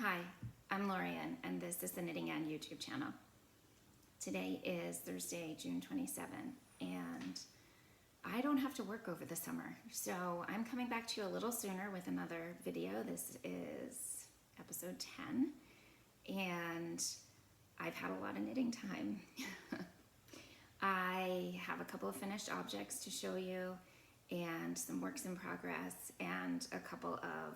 Hi, I'm Lorien, and this is the Knitting and YouTube channel. Today is Thursday, June 27, and I don't have to work over the summer, so I'm coming back to you a little sooner with another video. This is episode 10, and I've had a lot of knitting time. I have a couple of finished objects to show you, and some works in progress, and a couple of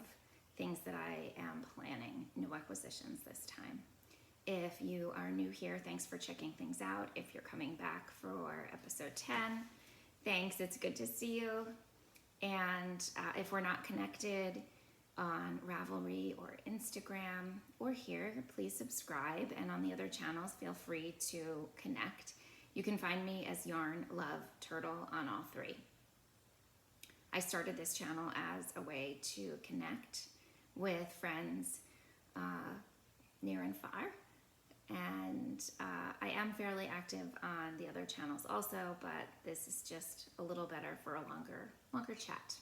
things that I am planning, new acquisitions this time. If you are new here, thanks for checking things out. If you're coming back for episode 10, thanks, it's good to see you. And if we're not connected on Ravelry or Instagram or here, please subscribe. And on the other channels, feel free to connect. You can find me as Yarn Love Turtle on all three. I started this channel as a way to connect with friends near and far, and I am fairly active on the other channels also, but this is just a little better for a longer chat.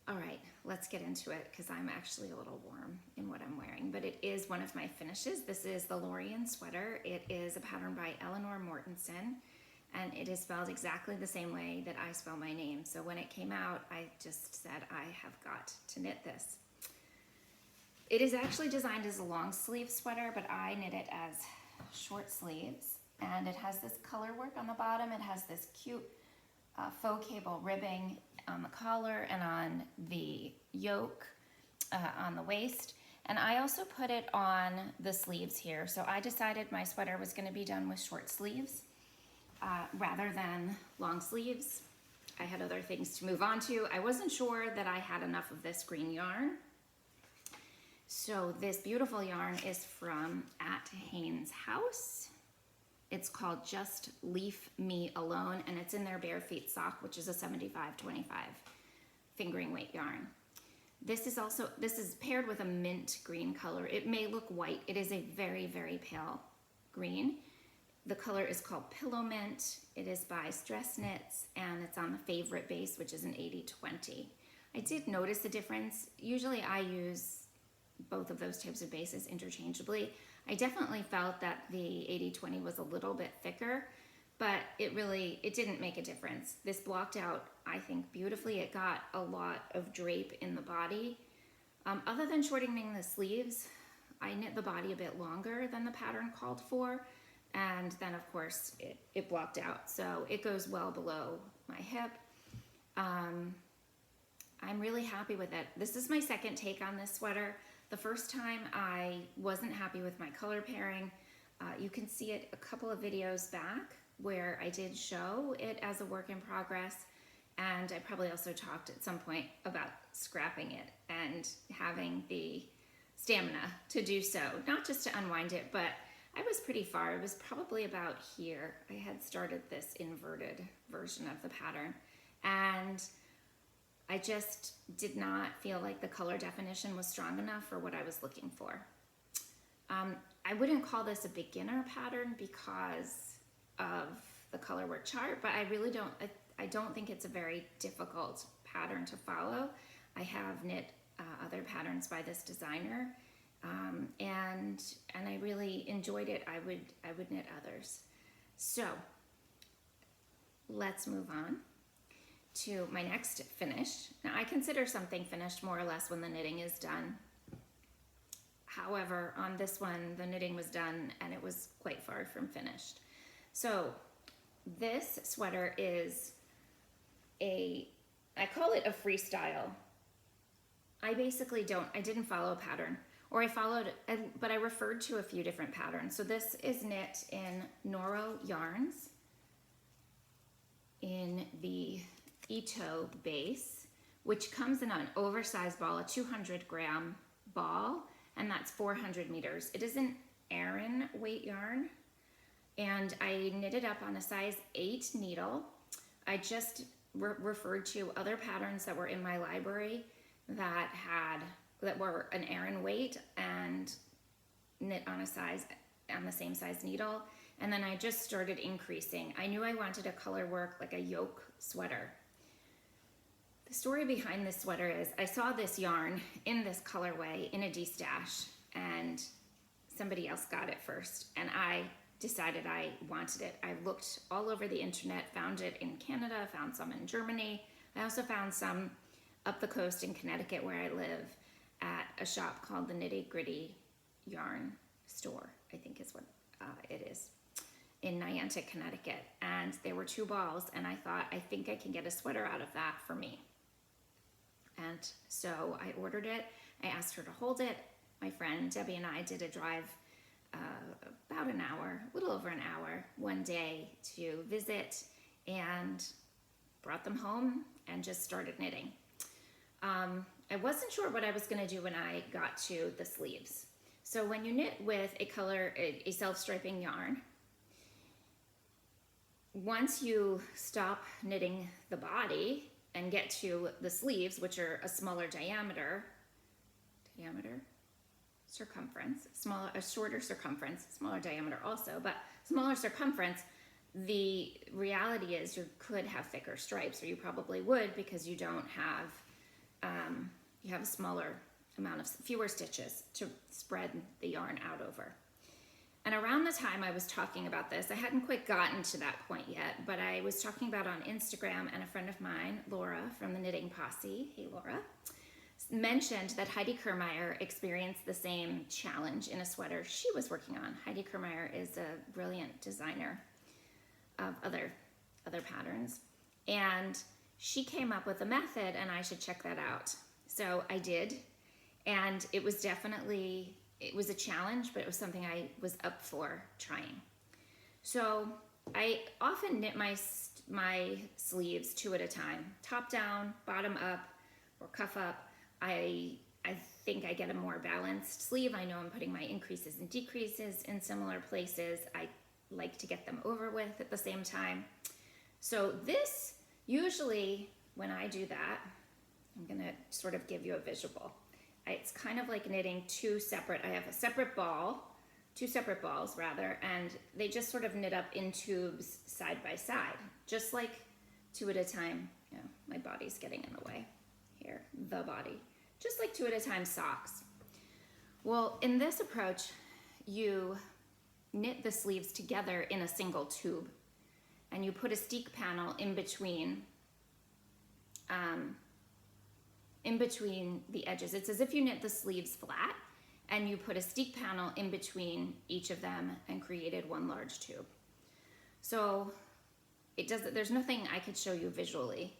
All right, let's get into it because I'm actually a little warm in what I'm wearing, but it is one of my finishes. This is the Lorien sweater. It is a pattern by Elenor Mortensen, and it is spelled exactly the same way that I spell my name. So when it came out, I just said, I have got to knit this. It is actually designed as a long sleeve sweater, but I knit it as short sleeves. And it has this color work on the bottom. It has this cute faux cable ribbing on the collar and on the yoke on the waist. And I also put it on the sleeves here. So I decided my sweater was going to be done with short sleeves rather than long sleeves. I had other things to move on to. I wasn't sure that I had enough of this green yarn. So this beautiful yarn is from Haynes house. It's called Just Leave Me Alone, and it's in their Bare Feet sock, which is a 75-25 fingering weight yarn. This is paired with a mint green color. It may look white. It is a very, very pale green. The color is called Pillow Mint. It is by StressKnits, and it's on the Favorite base, which is an 80-20. I did notice a difference. Usually I use both of those types of bases interchangeably. I definitely felt that the 80-20 was a little bit thicker, but it didn't make a difference. This blocked out, I think, beautifully. It got a lot of drape in the body. Other than shortening the sleeves, I knit the body a bit longer than the pattern called for, and then of course it blocked out. So it goes well below my hip. I'm really happy with it. This is my second take on this sweater. The first time I wasn't happy with my color pairing. You can see it a couple of videos back where I did show it as a work in progress, and I probably also talked at some point about scrapping it and having the stamina to do so, not just to unwind it, but I was pretty far. It was probably about here. I had started this inverted version of the pattern, and I just did not feel like the color definition was strong enough for what I was looking for. I wouldn't call this a beginner pattern because of the color work chart, but I don't think it's a very difficult pattern to follow. I have knit other patterns by this designer, and I really enjoyed it. I would knit others. So let's move on to my next finish. Now I consider something finished more or less when the knitting is done. However, on this one, the knitting was done and it was quite far from finished. So this sweater is I call it a freestyle. I didn't follow a pattern, or but I referred to a few different patterns. So this is knit in Noro yarns in the Ito base, which comes in an oversized ball, a 200-gram ball, and that's 400 meters. It is an Aran weight yarn, and I knitted up on a size 8 needle. I just referred to other patterns that were in my library that were an Aran weight and knit on the same size needle, and then I just started increasing. I knew I wanted a color work like a yoke sweater. story behind this sweater is I saw this yarn in this colorway in a D-stash, and somebody else got it first, and I decided I wanted it. I looked all over the internet, found it in Canada, found some in Germany. I also found some up the coast in Connecticut where I live at a shop called the Nitty Gritty Yarn Store, I think is what it is, in Niantic, Connecticut. And there were 2 balls, and I thought, I think I can get a sweater out of that for me. And so I ordered it. I asked her to hold it. My friend Debbie and I did a drive about an hour, a little over an hour, one day to visit, and brought them home and just started knitting. I wasn't sure what I was going to do when I got to the sleeves. So when you knit with a self-striping yarn, once you stop knitting the body and get to the sleeves, which are a smaller circumference, a shorter circumference, smaller diameter also, but smaller circumference, the reality is you could have thicker stripes, or you probably would, because you don't have, you have a smaller amount of, fewer stitches to spread the yarn out over. And around the time I was talking about this, I hadn't quite gotten to that point yet, but I was talking about on Instagram, and a friend of mine, Laura from the Knitting Posse, hey Laura, mentioned that Heidi Kermeyer experienced the same challenge in a sweater she was working on. Heidi Kermeyer is a brilliant designer of other patterns, and she came up with a method, and I should check that out. So I did, and it was definitely, it was a challenge, but it was something I was up for trying. So I often knit my sleeves 2 at a time, top down, bottom up, or cuff up. I think I get a more balanced sleeve. I know I'm putting my increases and decreases in similar places. I like to get them over with at the same time. So this, usually when I do that, I'm gonna sort of give you a visual. It's kind of like knitting I have a separate ball, 2 separate balls rather, and they just sort of knit up in tubes side by side, just like 2 at a time. You know, my body's getting in the way here, the body. Just like 2 at a time socks. Well, in this approach, you knit the sleeves together in a single tube, and you put a steek panel in between the edges. It's as if you knit the sleeves flat, and you put a steek panel in between each of them and created one large tube. So there's nothing I could show you visually,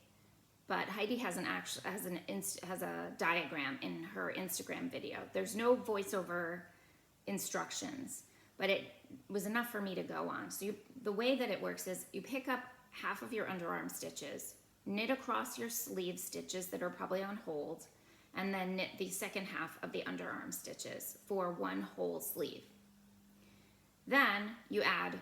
but Heidi has a diagram in her Instagram video. There's no voiceover instructions, but it was enough for me to go on. So the way that it works is you pick up half of your underarm stitches, knit across your sleeve stitches that are probably on hold, and then knit the second half of the underarm stitches for one whole sleeve. Then you add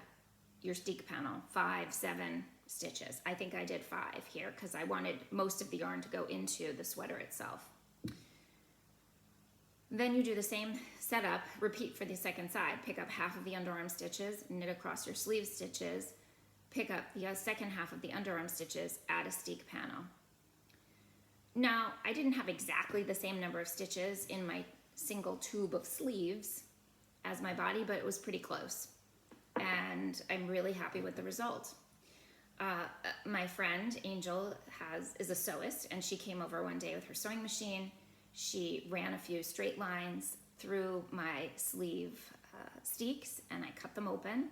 your steek panel, 5, 7 stitches. I think I did 5 here because I wanted most of the yarn to go into the sweater itself. Then you do the same setup, repeat for the second side. Pick up half of the underarm stitches, knit across your sleeve stitches, pick up the second half of the underarm stitches, add a steek panel. Now, I didn't have exactly the same number of stitches in my single tube of sleeves as my body, but it was pretty close. And I'm really happy with the result. My friend Angel is a sewist, and she came over one day with her sewing machine. She ran a few straight lines through my sleeve steeks, and I cut them open.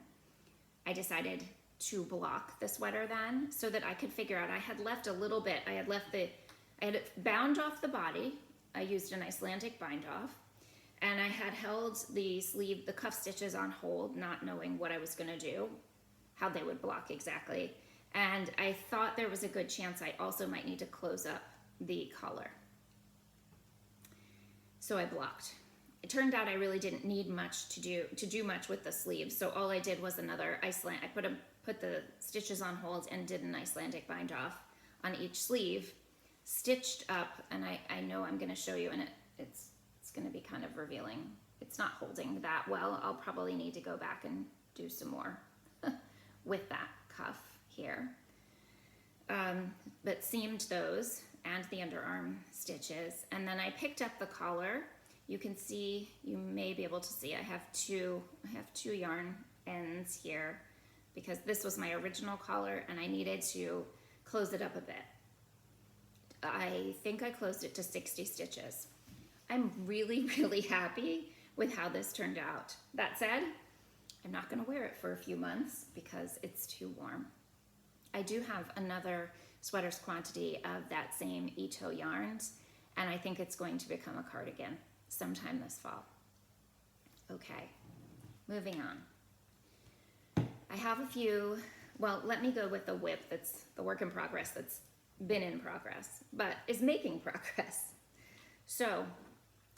I decided to block the sweater then so that I could figure out, I had left a little bit, I had bound off the body. I used an Icelandic bind off, and I had held the sleeve, the cuff stitches on hold, not knowing what I was gonna do, how they would block exactly. And I thought there was a good chance I also might need to close up the collar. So I blocked. It turned out I really didn't need much to do much with the sleeves. So all I did was I put the stitches on hold and did an Icelandic bind off on each sleeve, stitched up, and I know I'm gonna show you, and it's gonna be kind of revealing. It's not holding that well. I'll probably need to go back and do some more with that cuff here. But seamed those and the underarm stitches. And then I picked up the collar. You can see, you may be able to see, I have two yarn ends here because this was my original collar and I needed to close it up a bit. I think I closed it to 60 stitches. I'm really, really happy with how this turned out. That said, I'm not gonna wear it for a few months because it's too warm. I do have another sweater's quantity of that same Ito yarns, and I think it's going to become a cardigan sometime this fall. Okay, moving on. I have a few, well, let me go with the whip that's the work in progress that's been in progress, but is making progress. So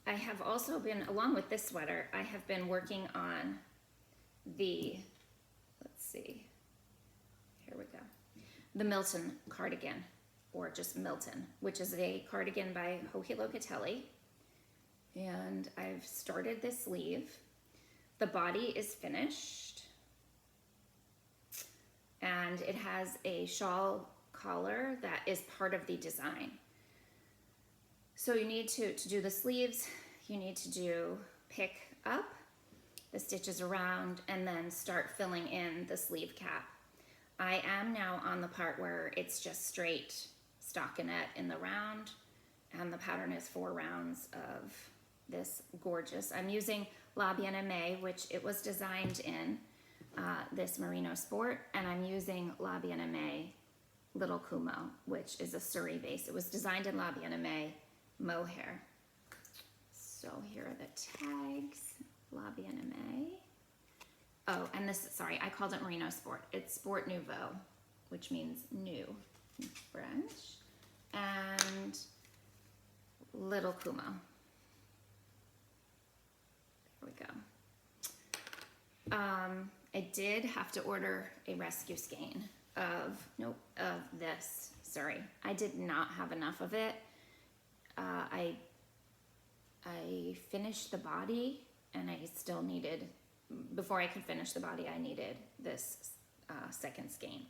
I have also been, along with this sweater, I have been working on the, let's see, here we go, the Milton Cardigan, or just Milton, which is a cardigan by Locatelli. And I've started this sleeve. The body is finished. And it has a shawl collar that is part of the design. So you need to do the sleeves, you need to pick up the stitches around and then start filling in the sleeve cap. I am now on the part where it's just straight stockinette in the round, and the pattern is 4 rounds of this gorgeous, I'm using La Bien-Aimée, which it was designed in this Merino sport, and I'm using La Bien-Aimée Little Kumo, which is a Surrey base. It was designed in La Bien-Aimée mohair. So here are the tags, La Bien-Aimée. Oh, and this, sorry, I called it Merino Sport. It's Sport Nouveau, which means new in French. And Little Kumo. There we go. I did have to order a rescue skein of this. Sorry, I did not have enough of it. I finished the body and I still needed, before I could finish the body, I needed this second skein,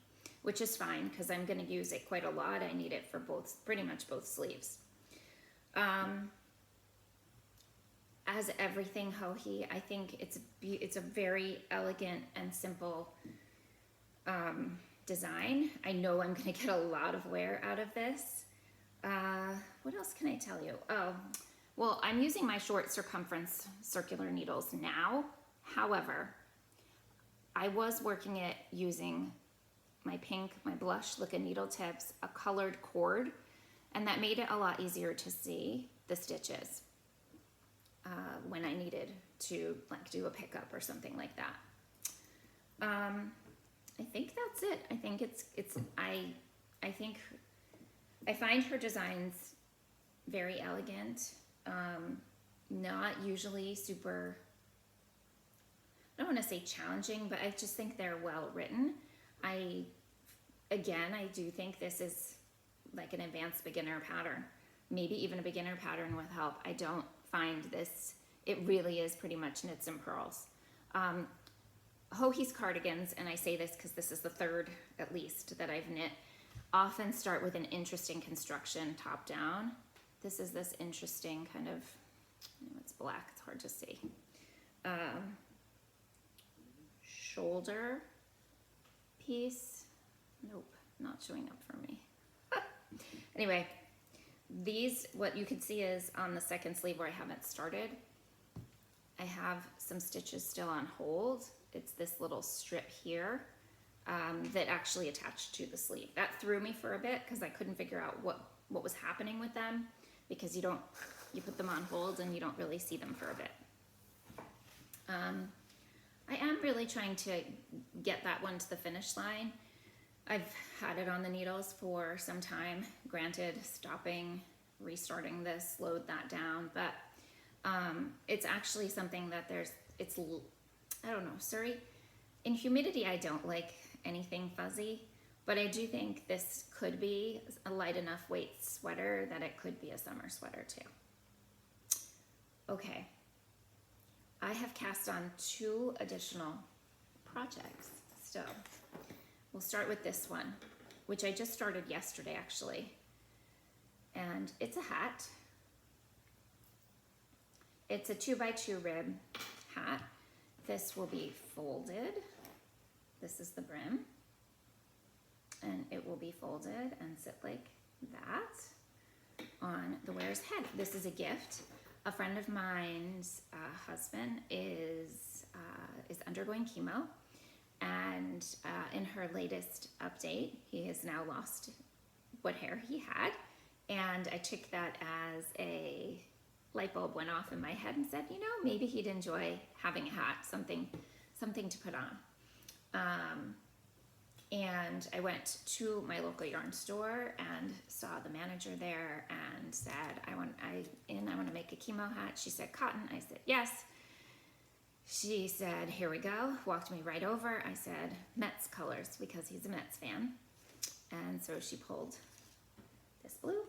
which is fine because I'm going to use it quite a lot. I need it for both, pretty much both sleeves. As everything Hohi, I think it's a very elegant and simple design. I know I'm going to get a lot of wear out of this. What else can I tell you? Oh, well, I'm using my short circumference circular needles now. However, I was working it using my pink, my blush Licca needle tips, a colored cord, and that made it a lot easier to see the stitches when I needed to like do a pickup or something like that. I think that's it. I think I think I find her designs very elegant, not usually super, I don't want to say challenging, but I just think they're well written. I do think this is like an advanced beginner pattern, maybe even a beginner pattern with help. I don't find this, it really is pretty much knits and pearls. Hohi's cardigans, and I say this because this is the third at least that I've knit, often start with an interesting construction top down. This is this interesting kind of, it's black, it's hard to see. Shoulder piece. Nope, not showing up for me. Anyway, these, what you can see is on the second sleeve where I haven't started, I have some stitches still on hold. It's this little strip here that actually attached to the sleeve. That threw me for a bit because I couldn't figure out what was happening with them, because you put them on hold and you don't really see them for a bit. I am really trying to get that one to the finish line. I've had it on the needles for some time. Granted, stopping, restarting this slowed that down, but it's actually something that I don't know, Surrey. In humidity, I don't like anything fuzzy, but I do think this could be a light enough weight sweater that it could be a summer sweater too. Okay, I have cast on 2 additional projects still. We'll start with this one, which I just started yesterday actually. And it's a hat. It's a 2x2 rib hat. This will be folded. This is the brim. And it will be folded and sit like that on the wearer's head. This is a gift. A friend of mine's husband is undergoing chemo, and in her latest update, he has now lost what hair he had, and I took that as a light bulb went off in my head and said, you know, maybe he'd enjoy having a hat, something to put on. And I went to my local yarn store and saw the manager there and said, I want to make a chemo hat. She said cotton. I said yes. She said, here we go. Walked me right over. I said Mets colors because he's a Mets fan. And so she pulled this blue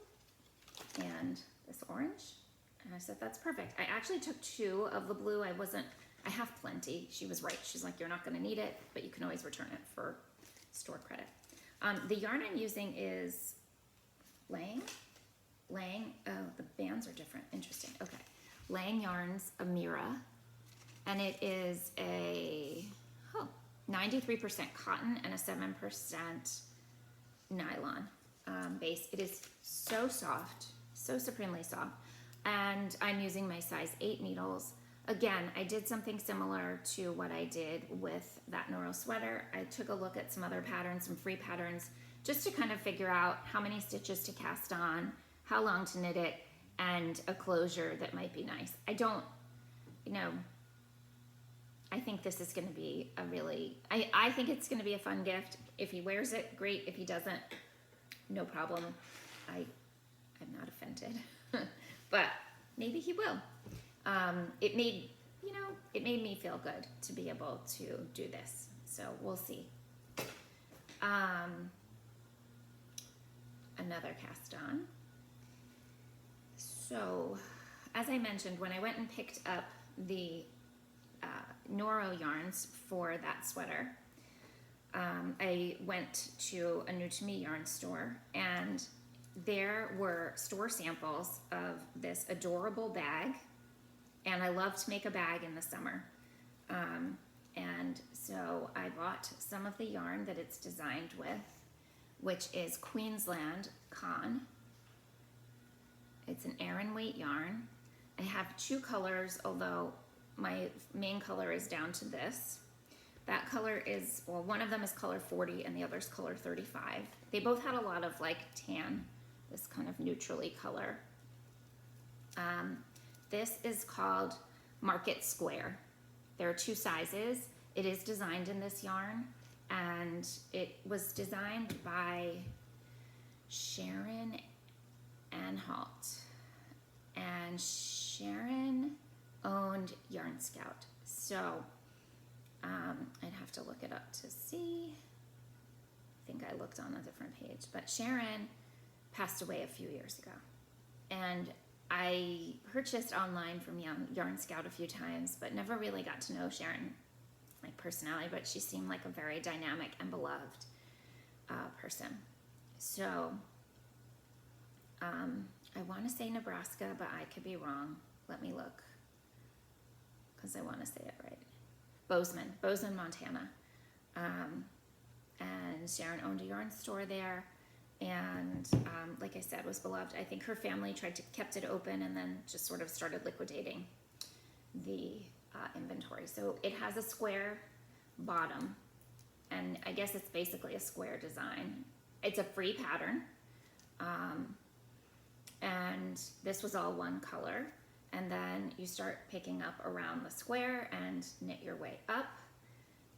and this orange. And I said, that's perfect. I actually took 2 of the blue. I have plenty. She was right. She's like, you're not going to need it, but you can always return it for store credit. The yarn I'm using is Lang. Oh, the bands are different. Interesting. Okay. Lang Yarns Amira. And it is a 93% cotton and a 7% nylon base. It is so soft, so supremely soft. And I'm using my size 8 needles. Again, I did something similar to what I did with that Noro sweater. I took a look at some other patterns, some free patterns, just to kind of figure out how many stitches to cast on, how long to knit it, and a closure that might be nice. I don't, I think this is going to be a really, I think it's going to be a fun gift. If he wears it, great. If he doesn't, no problem. I'm not offended, but maybe he will. It made me feel good to be able to do this. So we'll see. Another cast on. So as I mentioned, when I went and picked up the Noro yarns for that sweater, I went to a new to me yarn store, and there were store samples of this adorable bag. And I love to make a bag in the summer. And so I bought some of the yarn that it's designed with, which is Queensland Cairns. It's an Aran weight yarn. I have 2 colors, although my main color is down to this. That color is, well, one of them is color 40 and the other is color 35. They both had a lot of like tan, this kind of neutrally color. This is called Market Square. There are 2 sizes. It is designed in this yarn, and it was designed by Sharyn Anhlat. And Sharyn owned Yarn Scout. So I'd have to look it up to see. I think I looked on a different page, but Sharyn passed away a few years ago. And I purchased online from Yarn Scout a few times, but never really got to know Sharyn, like personality, but she seemed like a very dynamic and beloved person. So I want to say Nebraska, but I could be wrong. Let me look, because I want to say it right. Bozeman, Montana. And Sharyn owned a yarn store there. And like I said, was beloved. I think her family kept it open and then just sort of started liquidating the inventory. So it has a square bottom, and I guess it's basically a square design. It's a free pattern, and this was all one color. And then you start picking up around the square and knit your way up.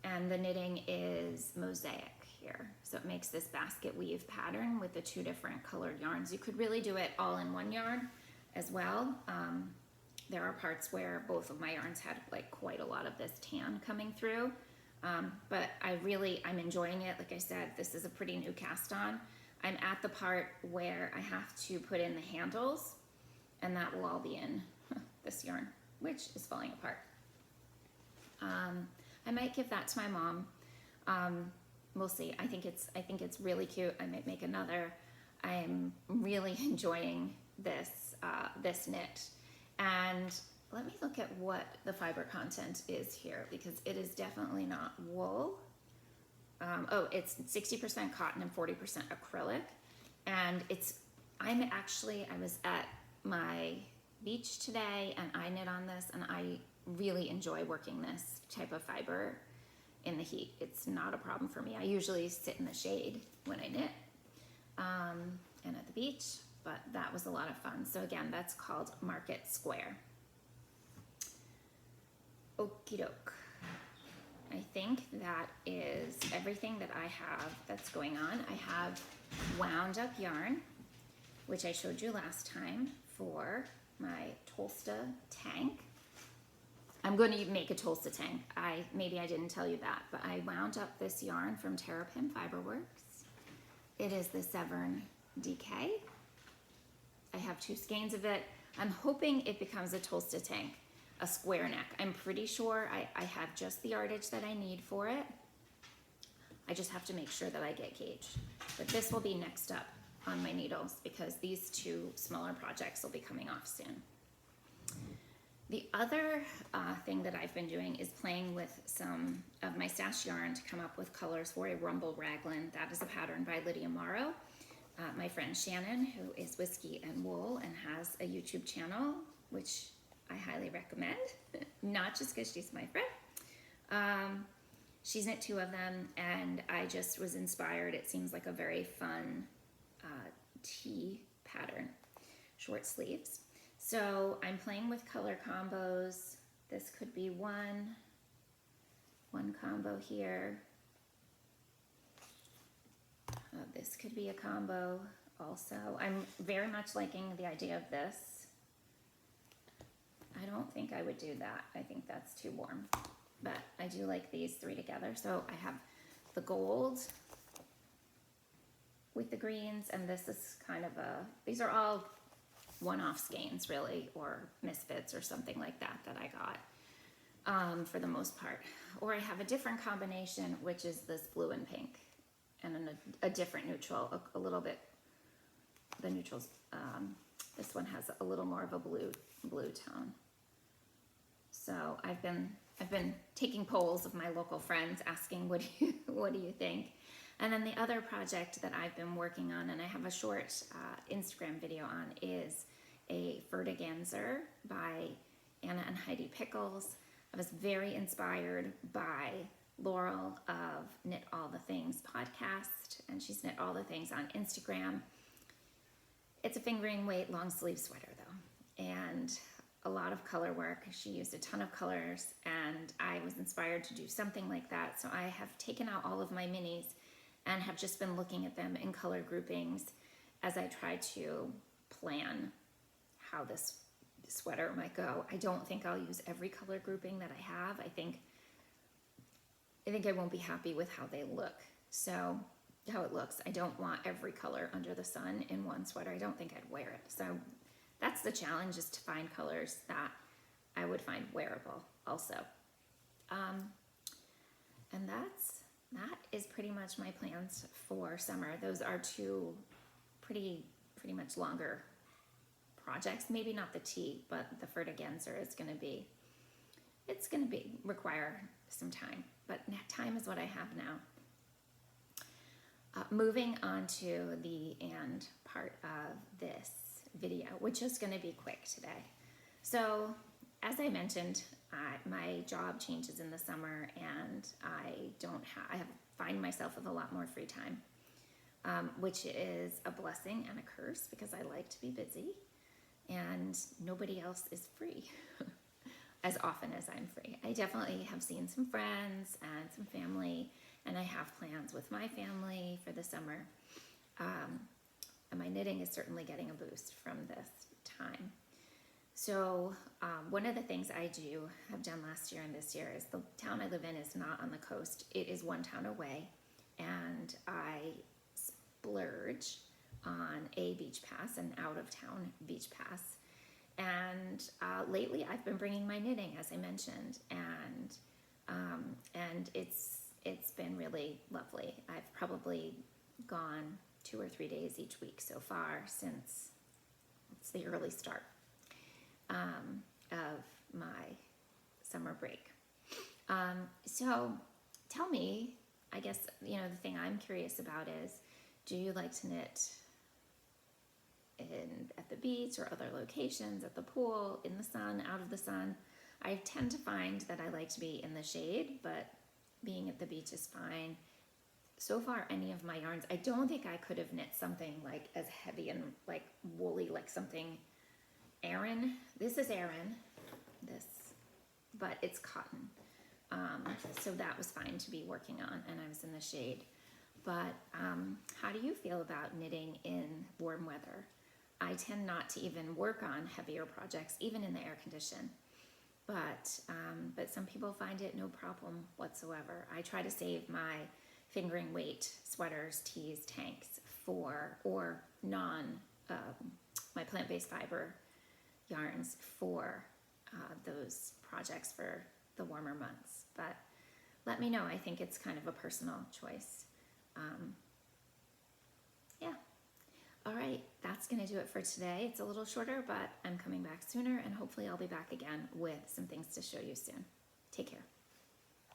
And the knitting is mosaic here. So it makes this basket weave pattern with the 2 different colored yarns. You could really do it all in one yarn as well. There are parts where both of my yarns had like quite a lot of this tan coming through. But I'm enjoying it. Like I said, this is a pretty new cast on. I'm at the part where I have to put in the handles, and that will all be in this yarn, which is falling apart. I might give that to my mom. We'll see. I think it's really cute. I might make another. I'm really enjoying this knit. And let me look at what the fiber content is here, because it is definitely not wool. Oh, it's 60% cotton and 40% acrylic. And I was at my beach today and I knit on this, and I really enjoy working this type of fiber in the heat. It's not a problem for me. I usually sit in the shade when I knit and at the beach, but that was a lot of fun. So again, that's called Market Square. Okie doke. I think that is everything that I have that's going on. I have wound up yarn, which I showed you last time for my Tolsta tank. I'm going to make a Tolsta tank. Maybe I didn't tell you that, but I wound up this yarn from Tarrapin Fiberworks. It is the Severin DK. I have 2 skeins of it. I'm hoping it becomes a Tolsta tank, a square neck. I'm pretty sure I have just the yardage that I need for it. I just have to make sure that I get gauge. But this will be next up on my needles, because these 2 smaller projects will be coming off soon. The other thing that I've been doing is playing with some of my stash yarn to come up with colors for a rumble raglan. That is a pattern by Lydia Morrow. My friend Shannon, who is Whiskey and Wool and has a YouTube channel, which I highly recommend, not just because she's my friend. She's knit 2 of them, and I just was inspired. It seems like a very fun tee pattern, short sleeves. So I'm playing with color combos. This could be one combo here. This could be a combo also. I'm very much liking the idea of this. I don't think I would do that. I think that's too warm, but I do like these 3 together. So I have the gold with the greens, and this is kind of these are all one-off skeins really, or misfits or something like that I got for the most part. Or I have a different combination, which is this blue and pink, and then a different neutral, a little bit, the neutrals, this one has a little more of a blue tone. So I've been taking polls of my local friends asking what do you think? And then the other project that I've been working on, and I have a short Instagram video on, is a Ferdaganser by Anna and Heidi Pickles. I was very inspired by Laurel of Knit All the Things podcast, and she's Knit All the Things on Instagram. It's a fingering weight long sleeve sweater though, and a lot of color work. She used a ton of colors, and I was inspired to do something like that. So I have taken out all of my minis and have just been looking at them in color groupings as I try to plan how this sweater might go. I don't think I'll use every color grouping that I have. I think I won't be happy with how they look. So how it looks. I don't want every color under the sun in one sweater. I don't think I'd wear it. So that's the challenge, is to find colors that I would find wearable also. And that is pretty much my plans for summer. Those are 2 pretty much longer projects. Maybe not the tee, but the Ferdaganser is going to be, require some time, but time is what I have now. Moving on to the end part of this video, which is going to be quick today. So as I mentioned, my job changes in the summer, and I find myself with a lot more free time, which is a blessing and a curse, because I like to be busy and nobody else is free as often as I'm free. I definitely have seen some friends and some family, and I have plans with my family for the summer. And my knitting is certainly getting a boost from this time. So one of the things I have done last year and this year is, the town I live in is not on the coast. It is 1 town away, and I splurge on a beach pass, an out-of-town beach pass. And lately I've been bringing my knitting, as I mentioned, and it's been really lovely. I've probably gone 2 or 3 days each week so far since it's the early start of my summer break. So tell me, I guess, you know, the thing I'm curious about is, do you like to knit at the beach or other locations, at the pool, in the sun, out of the sun? I tend to find that I like to be in the shade, but being at the beach is fine. So far, any of my yarns, I don't think I could have knit something like as heavy and like woolly, like something Aran. This is Aran, but it's cotton. So that was fine to be working on, and I was in the shade. But how do you feel about knitting in warm weather? I tend not to even work on heavier projects, even in the air condition. But some people find it no problem whatsoever. I try to save my fingering weight sweaters, tees, tanks or my plant-based fiber yarns for those projects for the warmer months. But let me know. I think it's kind of a personal choice. Yeah. All right, that's going to do it for today. It's a little shorter, but I'm coming back sooner, and hopefully I'll be back again with some things to show you soon. Take care.